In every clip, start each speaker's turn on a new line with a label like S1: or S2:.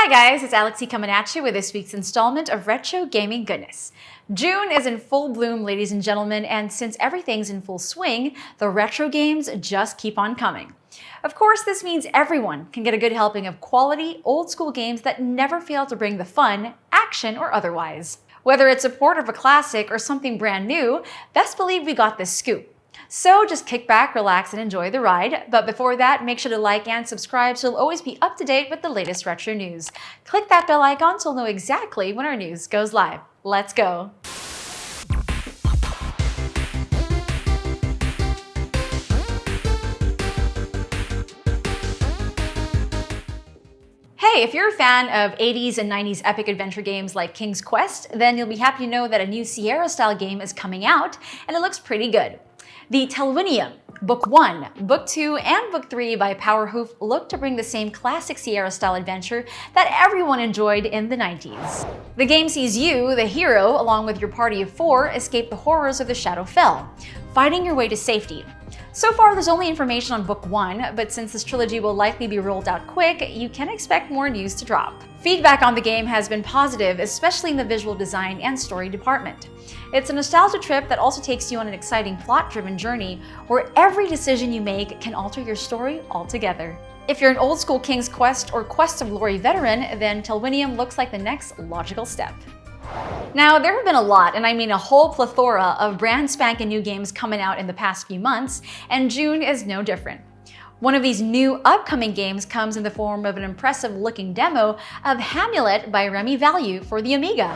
S1: Hi guys, it's Alexi coming at you with this week's installment of Retro Gaming Goodness. June is in full bloom, ladies and gentlemen, and since everything's in full swing, the retro games just keep on coming. Of course, this means everyone can get a good helping of quality, old-school games that never fail to bring the fun, action, or otherwise. Whether it's a port of a classic or something brand new, best believe we got this scoop. So just kick back, relax, and enjoy the ride. But before that, make sure to like and subscribe so you'll always be up to date with the latest retro news. Click that bell icon so you'll know exactly when our news goes live. Let's go! Hey, if you're a fan of 80s and 90s epic adventure games like King's Quest, then you'll be happy to know that a new Sierra-style game is coming out, and it looks pretty good. The Telwynium, Book 1, Book 2, and Book 3 by Powerhoof look to bring the same classic Sierra-style adventure that everyone enjoyed in the 90s. The game sees you, the hero, along with your party of 4, escape the horrors of the Shadowfell, fighting your way to safety. So far, there's only information on Book 1, but since this trilogy will likely be rolled out quick, you can expect more news to drop. Feedback on the game has been positive, especially in the visual design and story department. It's a nostalgia trip that also takes you on an exciting plot-driven journey where every decision you make can alter your story altogether. If you're an old-school King's Quest or Quest of Glory veteran, then Telwynium looks like the next logical step. Now, there have been a lot, and I mean a whole plethora of brand spanking new games coming out in the past few months, and June is no different. One of these new upcoming games comes in the form of an impressive looking demo of Hamulet by Remi Veilleux for the Amiga.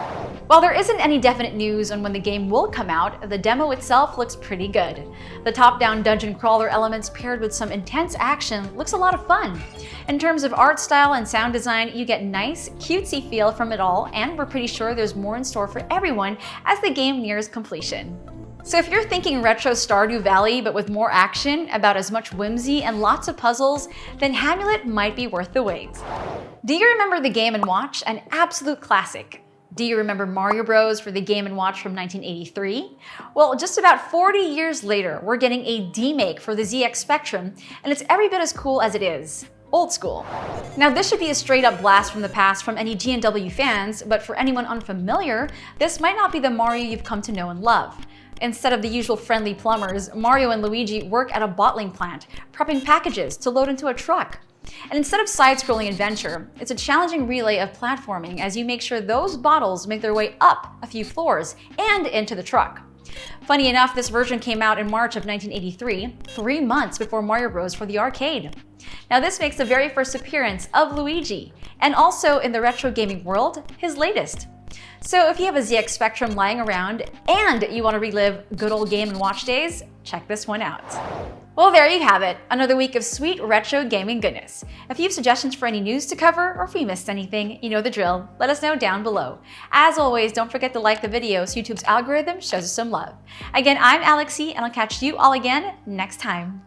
S1: While there isn't any definite news on when the game will come out, the demo itself looks pretty good. The top-down dungeon crawler elements paired with some intense action looks a lot of fun. In terms of art style and sound design, you get nice, cutesy feel from it all, and we're pretty sure there's more in store for everyone as the game nears completion. So if you're thinking retro Stardew Valley but with more action, about as much whimsy and lots of puzzles, then Hamulet might be worth the wait. Do you remember the Game & Watch? An absolute classic. Do you remember Mario Bros. For the Game & Watch from 1983? Well, just about 40 years later, we're getting a demake for the ZX Spectrum, and it's every bit as cool as it is old school. Now, this should be a straight-up blast from the past from any G&W fans, but for anyone unfamiliar, this might not be the Mario you've come to know and love. Instead of the usual friendly plumbers, Mario and Luigi work at a bottling plant, prepping packages to load into a truck. And instead of side-scrolling adventure, it's a challenging relay of platforming as you make sure those bottles make their way up a few floors and into the truck. Funny enough, this version came out in March of 1983, 3 months before Mario Bros. For the arcade. Now this makes the very first appearance of Luigi, and also in the retro gaming world, his latest. So if you have a ZX Spectrum lying around and you want to relive good old Game & Watch days, check this one out. Well, there you have it, another week of sweet retro gaming goodness. If you have suggestions for any news to cover, or if we missed anything, you know the drill, let us know down below. As always, don't forget to like the video so YouTube's algorithm shows us some love. Again, I'm Alexi, and I'll catch you all again next time.